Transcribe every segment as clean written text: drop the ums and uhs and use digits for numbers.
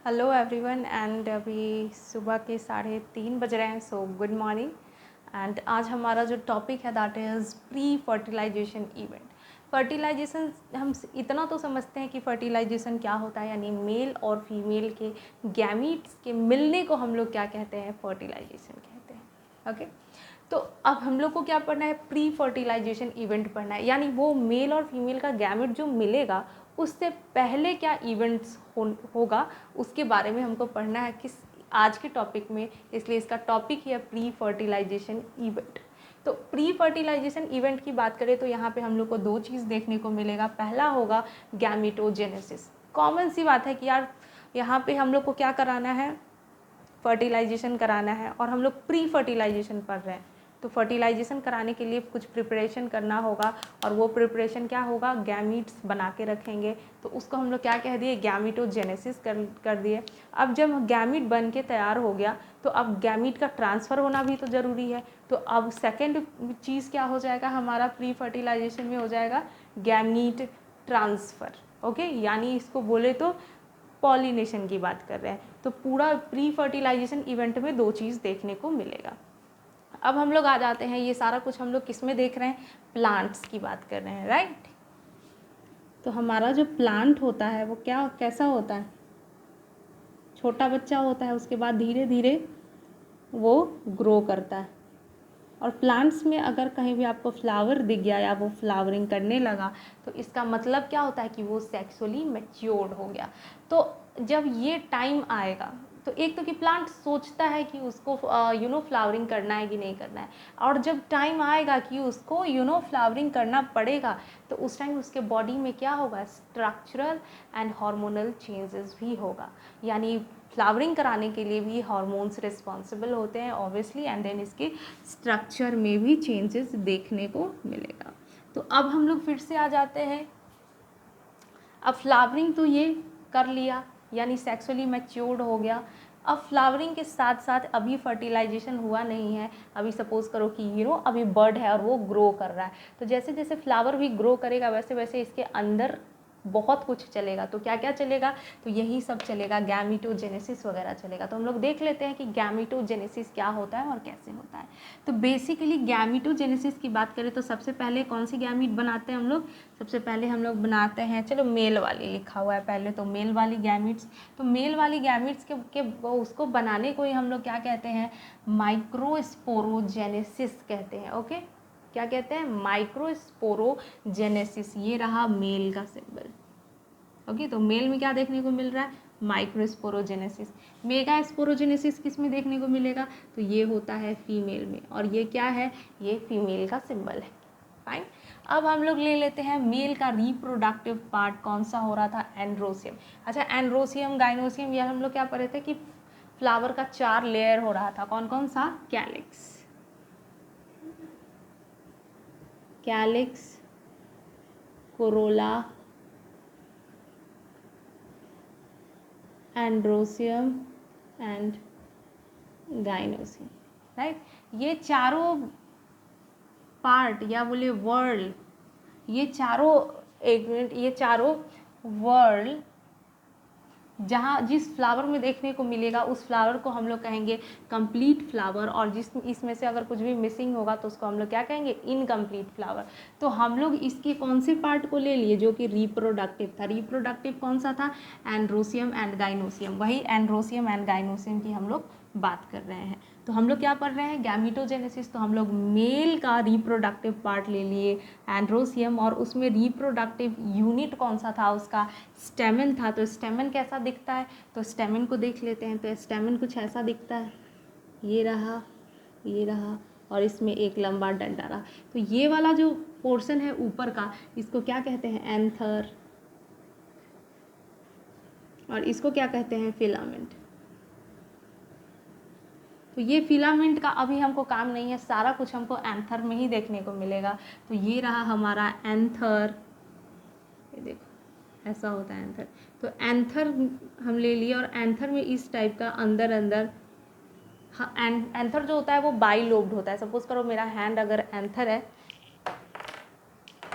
Hello everyone and अभी सुबह के 3:30 बज रहे हैं, सो गुड मॉर्निंग। एंड आज हमारा जो टॉपिक है that is pre fertilization event. Fertilization हम इतना तो समझते हैं कि फर्टिलाइजेशन क्या होता है, यानी मेल और फीमेल के गैमीट्स के मिलने को हम लोग क्या कहते हैं, फर्टिलाइजेशन कहते हैं। ओके, तो अब हम लोग को क्या पढ़ना है, प्री फर्टिलाइजेशन इवेंट पढ़ना है, यानी वो मेल और फीमेल का गैमेट जो मिलेगा उससे पहले क्या इवेंट्स होगा उसके बारे में हमको पढ़ना है किस आज के टॉपिक में। इसलिए इसका टॉपिक ही है प्री फर्टिलाइजेशन इवेंट। तो प्री फर्टिलाइजेशन इवेंट की बात करें तो यहाँ पे हम लोग को दो चीज़ देखने को मिलेगा। पहला होगा गैमेटोजेनेसिस। कॉमन सी बात है कि यार यहाँ पे हम लोग को क्या कराना है, फर्टिलाइजेशन कराना है और हम लोग प्री फर्टिलाइजेशन पढ़ रहे हैं। तो फर्टिलाइजेशन कराने के लिए कुछ प्रिपरेशन करना होगा और वो प्रिपरेशन क्या होगा, गैमीट्स बना के रखेंगे। तो उसको हम लोग क्या कह दिए, गैमीटोजेनेसिस कर दिए। अब जब गैमीट बन के तैयार हो गया तो अब गैमीट का ट्रांसफ़र होना भी तो ज़रूरी है। तो अब सेकेंड चीज़ क्या हो जाएगा हमारा प्री फर्टिलाइजेशन में, हो जाएगा गैमीट ट्रांसफ़र। ओके, यानी इसको बोले तो पॉलिनेशन की बात कर रहे हैं। तो पूरा प्री फर्टिलाइजेशन इवेंट में दो चीज़ देखने को मिलेगा। अब हम लोग आ जाते हैं, ये सारा कुछ हम लोग किस में देख रहे हैं, प्लांट्स की बात कर रहे हैं, राइट। तो हमारा जो प्लांट होता है वो कैसा होता है, छोटा बच्चा होता है, उसके बाद धीरे धीरे वो ग्रो करता है। और प्लांट्स में अगर कहीं भी आपको फ्लावर दिख गया या वो फ्लावरिंग करने लगा तो इसका मतलब क्या होता है कि वो सेक्सुअली मैच्योर्ड हो गया। तो जब ये टाइम आएगा तो एक तो कि प्लांट सोचता है कि उसको फ्लावरिंग करना है कि नहीं करना है, और जब टाइम आएगा कि उसको फ्लावरिंग करना पड़ेगा तो उस टाइम उसके बॉडी में क्या होगा, स्ट्रक्चरल एंड हार्मोनल चेंजेस भी होगा। यानी फ्लावरिंग कराने के लिए भी हार्मोन्स रिस्पॉन्सिबल होते हैं ऑब्वियसली, एंड देन इसके स्ट्रक्चर में भी चेंजेस देखने को मिलेगा। तो अब हम लोग फिर से आ जाते हैं, अब फ्लावरिंग तो ये कर लिया यानी सेक्सुअली मैच्योर्ड हो गया। अब फ्लावरिंग के साथ साथ अभी फर्टिलाइजेशन हुआ नहीं है। अभी सपोज करो कि अभी बर्ड है और वो ग्रो कर रहा है, तो जैसे जैसे फ्लावर भी ग्रो करेगा वैसे वैसे इसके अंदर बहुत कुछ चलेगा। तो क्या क्या चलेगा, तो यही सब चलेगा, गैमीटोजेनेसिस वगैरह चलेगा। तो हम लोग देख लेते हैं कि गैमीटोजेनेसिस क्या होता है और कैसे होता है। तो बेसिकली गैमीटोजेनेसिस की बात करें तो सबसे पहले कौन सी गैमीट बनाते हैं हम लोग, सबसे पहले हम लोग बनाते हैं, चलो मेल वाली लिखा हुआ है पहले, तो मेल वाली गैमीट्स। तो मेल वाली गैमीट्स के उसको बनाने को ही हम लोग क्या कहते हैं, माइक्रोस्पोरोजेनेसिस कहते हैं। ओके, क्या कहते हैं, माइक्रोस्पोरोजेनेसिस। ये रहा मेल का सिंबल। ओके, तो मेल में क्या देखने को मिल रहा है, माइक्रोस्पोरोजेनेसिस। मेगा स्पोरोजेनेसिस किस में देखने को मिलेगा, तो ये होता है फीमेल में, और ये क्या है, ये फीमेल का सिंबल है। फाइन। अब हम लोग ले लेते हैं मेल का रिप्रोडक्टिव पार्ट कौन सा हो रहा था, एंड्रोसियम। अच्छा, एंड्रोसियम, गाइनोसियम, ये हम लोग क्या पढ़े थे कि फ्लावर का 4 लेयर हो रहा था, कौन कौन सा, calyx, Corolla, androecium and gynoecium, right. ये चारों पार्ट या बोले वर्ल्ड, ये चारों, एक मिनट, ये चारों वर्ल्ड जहाँ जिस फ्लावर में देखने को मिलेगा उस फ्लावर को हम लोग कहेंगे कंप्लीट फ्लावर, और जिस इसमें से अगर कुछ भी मिसिंग होगा तो उसको हम लोग क्या कहेंगे, इनकम्प्लीट फ्लावर। तो हम लोग इसके कौन से पार्ट को ले लिए, जो कि रिप्रोडक्टिव था। रिप्रोडक्टिव कौन सा था, एंड्रोसियम एंड गाइनोसियम। वही एंड्रोसियम एंड गाइनोसियम की हम लोग बात कर रहे हैं। तो हम लोग क्या पढ़ रहे हैं, गैमीटोजेनेसिस। तो हम लोग मेल का रिप्रोडक्टिव पार्ट ले लिए एंड्रोसियम, और उसमें रिप्रोडक्टिव यूनिट कौन सा था, उसका स्टेमन था। तो स्टेमन कैसा दिखता है, तो स्टेमन को देख लेते हैं। तो स्टेमन कुछ ऐसा दिखता है, ये रहा, ये रहा, और इसमें एक लंबा डंडा रहा। तो ये वाला जो पोर्शन है ऊपर का, इसको क्या कहते हैं, एंथर, और इसको क्या कहते हैं, फिलामेंट। तो ये फिलामेंट का अभी हमको काम नहीं है, सारा कुछ हमको एंथर में ही देखने को मिलेगा। तो ये रहा हमारा एंथर, ये देखो ऐसा होता है एंथर। तो एंथर हम ले लिए, और एंथर में इस टाइप का अंदर अंदर, हाँ, एंथर जो होता है वो बाई लोब्ड होता है। सपोज करो मेरा हैंड अगर एंथर है,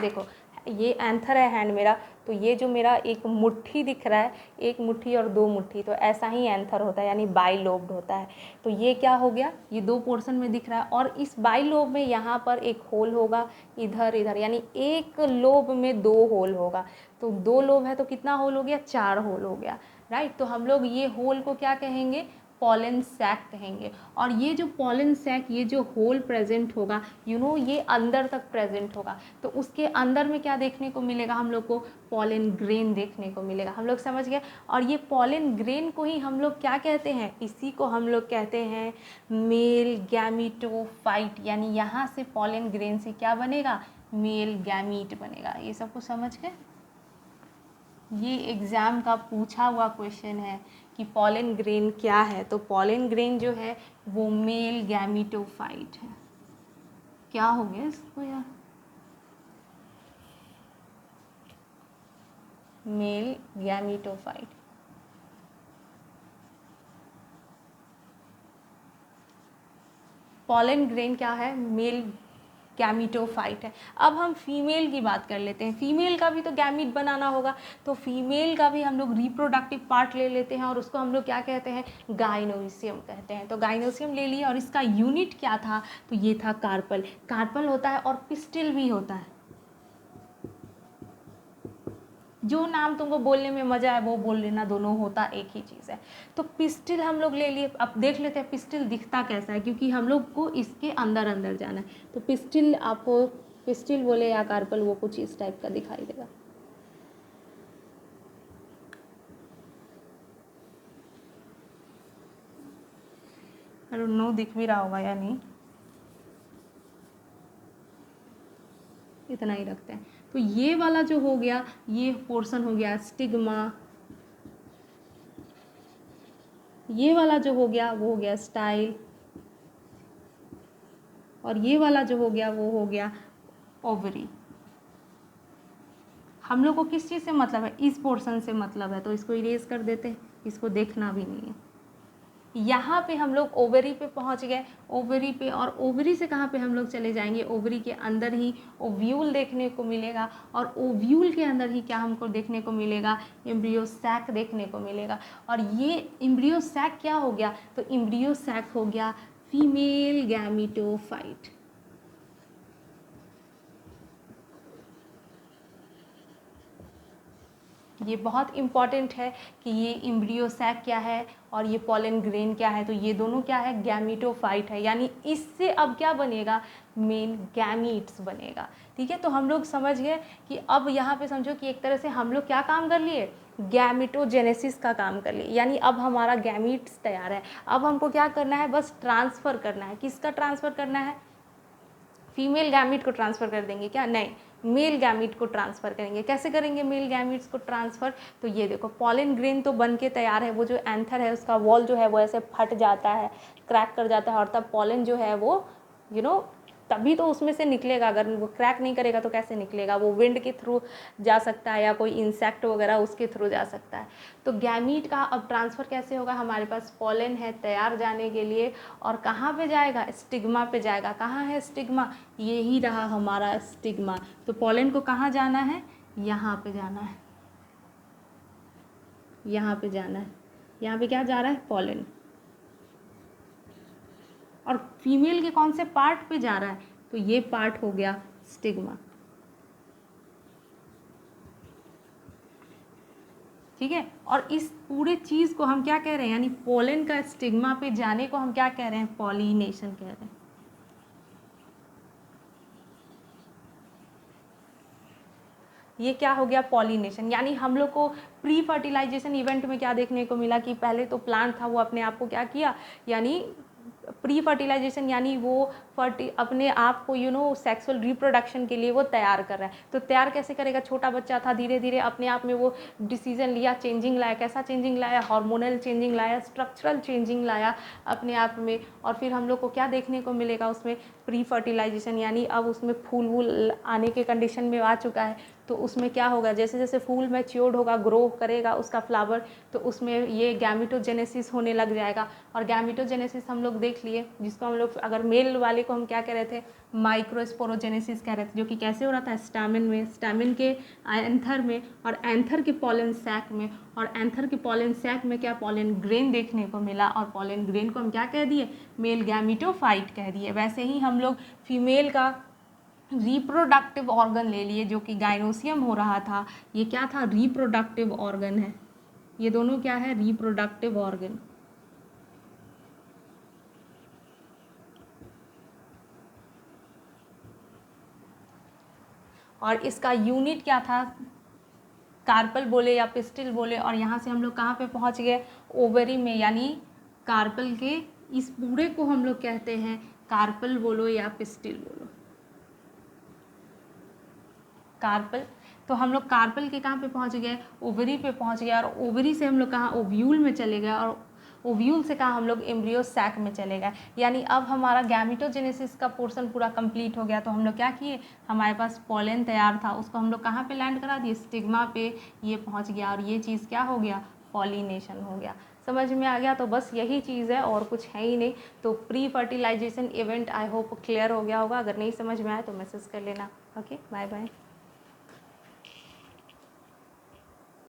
देखो ये एंथर है हैंड मेरा, तो ये जो मेरा एक मुट्ठी दिख रहा है, एक मुट्ठी और दो मुट्ठी, तो ऐसा ही एंथर होता है यानी बाइलोब्ड होता है। तो ये क्या हो गया, ये दो पोर्शन में दिख रहा है और इस बाइलोब में यहाँ पर एक होल होगा इधर इधर, यानी एक लोब में दो होल होगा। तो दो लोब है तो कितना होल हो गया, 4 होल हो गया, राइट। तो हम लोग ये होल को क्या कहेंगे, पॉलन सैक कहेंगे। और ये जो पॉलन सैक, ये जो होल प्रेजेंट होगा ये अंदर तक प्रेजेंट होगा। तो उसके अंदर में क्या देखने को मिलेगा हम लोग को, पॉलन ग्रेन देखने को मिलेगा। हम लोग समझ गए। और ये पॉलन ग्रेन को ही हम लोग क्या कहते हैं, इसी को हम लोग कहते हैं मेल गैमीटोफाइट, यानी यहाँ से पॉलन ग्रेन से क्या बनेगा, मेल गैमीट बनेगा। ये सबको समझ गए। ये एग्ज़ाम का पूछा हुआ क्वेश्चन है कि पॉलन ग्रेन क्या है। तो पॉलन ग्रेन जो है वो मेल गैमीटोफाइट है। क्या हो गया इसको यार, मेल गैमीटोफाइट। पॉलन ग्रेन क्या है, मेल गैमीटोफाइट है। अब हम फीमेल की बात कर लेते हैं। फीमेल का भी तो गैमीट बनाना होगा, तो फीमेल का भी हम लोग रिप्रोडक्टिव पार्ट ले लेते हैं और उसको हम लोग क्या कहते हैं, गाइनोसियम कहते हैं। तो गाइनोसियम ले लिया और इसका यूनिट क्या था, तो ये था कार्पल। कार्पल होता है और पिस्टिल भी होता है। जो नाम तुमको बोलने में मज़ा है वो बोल लेना, दोनों होता एक ही चीज़ है। तो पिस्टिल हम लोग ले लिए। अब देख लेते हैं पिस्टिल दिखता कैसा है, क्योंकि हम लोग को इसके अंदर अंदर जाना है। तो पिस्टिल, आपको पिस्टिल बोले या कार्पल, वो कुछ इस टाइप का दिखाई देगा। आई डोंट नो दिख भी रहा होगा या नहीं, इतना ही रखते हैं। तो ये वाला जो हो गया, ये पोर्शन हो गया स्टिग्मा। ये वाला जो हो गया वो हो गया स्टाइल, और ये वाला जो हो गया वो हो गया ओवरी। हम लोग को किस चीज़ से मतलब है, इस पोर्शन से मतलब है, तो इसको इरेज कर देते हैं, इसको देखना भी नहीं है। यहाँ पे हम लोग ओवरी पे पहुँच गए, ओवरी पे, और ओवरी से कहाँ पे हम लोग चले जाएंगे, ओवरी के अंदर ही ओव्यूल देखने को मिलेगा, और ओव्यूल के अंदर ही क्या हमको देखने को मिलेगा, एम्ब्रियो सैक देखने को मिलेगा। और ये एम्ब्रियो सैक क्या हो गया, तो एम्ब्रियो सैक हो गया फीमेल गैमीटोफाइट। ये बहुत इम्पॉर्टेंट है कि ये एम्ब्रियो सैक क्या है और ये पॉलन ग्रेन क्या है। तो ये दोनों क्या है, गैमीटोफाइट है, यानी इससे अब क्या बनेगा, मेन गैमीट्स बनेगा। ठीक है, तो हम लोग समझ गए कि अब यहाँ पे समझो कि एक तरह से हम लोग क्या काम कर लिए, गैमीटोजेनेसिस का काम कर लिए, यानी अब हमारा गैमीट्स तैयार है। अब हमको क्या करना है, बस ट्रांसफ़र करना है। किसका ट्रांसफ़र करना है, फीमेल गैमीट को ट्रांसफ़र कर देंगे क्या, नहीं, मेल गैमीट को ट्रांसफ़र करेंगे। कैसे करेंगे मेल गैमीट्स को ट्रांसफ़र, तो ये देखो पॉलन ग्रेन तो बन के तैयार है, वो जो एंथर है उसका वॉल जो है वो ऐसे फट जाता है, क्रैक कर जाता है, और तब पॉलन जो है वो तभी तो उसमें से निकलेगा। अगर वो क्रैक नहीं करेगा तो कैसे निकलेगा, वो विंड के थ्रू जा सकता है या कोई इंसेक्ट वगैरह उसके थ्रू जा सकता है। तो गैमीट का अब ट्रांसफ़र कैसे होगा, हमारे पास पॉलन है तैयार जाने के लिए, और कहाँ पे जाएगा, स्टिग्मा पे जाएगा। कहाँ है स्टिग्मा, ये ही रहा हमारा स्टिग्मा। तो पॉलन को कहाँ जाना है, यहाँ पे जाना है, यहाँ पे जाना है। यहाँ पे क्या जा रहा है, पॉलन, और फीमेल के कौन से पार्ट पे जा रहा है, तो ये पार्ट हो गया स्टिग्मा। ठीक है, और इस पूरे चीज़ को हम क्या कह रहे हैं, यानी पोलन का स्टिग्मा पे जाने को हम क्या कह रहे हैं, पॉलिनेशन कह रहे हैं। ये क्या हो गया, पॉलिनेशन। यानी हम लोग को प्री फर्टिलाइजेशन इवेंट में क्या देखने को मिला कि पहले तो प्लांट था वो अपने आप को क्या किया, यानी प्री फर्टिलाइजेशन, यानी वो अपने आप को सेक्सुअल रिप्रोडक्शन के लिए वो तैयार कर रहा है। तो तैयार कैसे करेगा, छोटा बच्चा था, धीरे धीरे अपने आप में वो डिसीजन लिया, चेंजिंग लाया। कैसा चेंजिंग लाया, हार्मोनल चेंजिंग लाया, स्ट्रक्चरल चेंजिंग लाया अपने आप में। और फिर हम लोग को क्या देखने को मिलेगा उसमें, प्री फर्टिलाइजेशन, यानी अब उसमें फूल वूल आने के कंडीशन में आ चुका है। तो उसमें क्या होगा, जैसे जैसे फूल मैच्योर्ड होगा, ग्रो करेगा उसका फ्लावर, तो उसमें ये गैमीटोजेनेसिस होने लग जाएगा। और गैमीटोजेनेसिस हम लोग देख लिए, जिसको हम लोग, अगर मेल वाले को हम क्या कह रहे थे, माइक्रोस्पोरोजेनेसिस कह रहे थे, जो कि कैसे हो रहा था, स्टैमेन में, स्टैमेन के एंथर में और एंथर के पॉलन सैक में, और एंथर के पॉलन सैक में क्या पॉलन ग्रेन देखने को मिला, और पॉलन ग्रेन को हम क्या कह दिए, मेल गैमिटोफाइट कह दिए। वैसे ही हम लोग फीमेल का रिप्रोडक्टिव ऑर्गन ले लिए जो कि गाइनोसियम हो रहा था, ये क्या था, रिप्रोडक्टिव ऑर्गन है, ये दोनों क्या है, रिप्रोडक्टिव ऑर्गन। और इसका यूनिट क्या था, कार्पल बोले या पिस्टिल बोले, और यहाँ से हम लोग कहाँ पे पहुँच गए, ओवरी में, यानी कार्पल के इस पूरे को हम लोग कहते हैं कार्पल बोलो या पिस्टिल बोलो, कार्पल। तो हम लोग कार्पल के कहाँ पे पहुँच गए, ओवरी पे पहुँच गए, और ओवरी से हम लोग कहाँ, ओव्यूल में चले गए, और ओव्यूल से कहाँ हम लोग एम्ब्रियो सैक में चले गए। यानी अब हमारा गैमिटोजेनेसिस का पोर्शन पूरा कंप्लीट हो गया। तो हम लोग क्या किए, हमारे पास पॉलन तैयार था, उसको हम लोग कहाँ पे लैंड करा दिए, स्टिग्मा पे ये पहुँच गया, और ये चीज़ क्या हो गया, पॉलिनेशन हो गया। समझ में आ गया। तो बस यही चीज़ है और कुछ है ही नहीं। तो pre fertilization event I hope clear हो गया होगा। अगर नहीं समझ में आए तो मैसेज कर लेना। Okay, bye bye.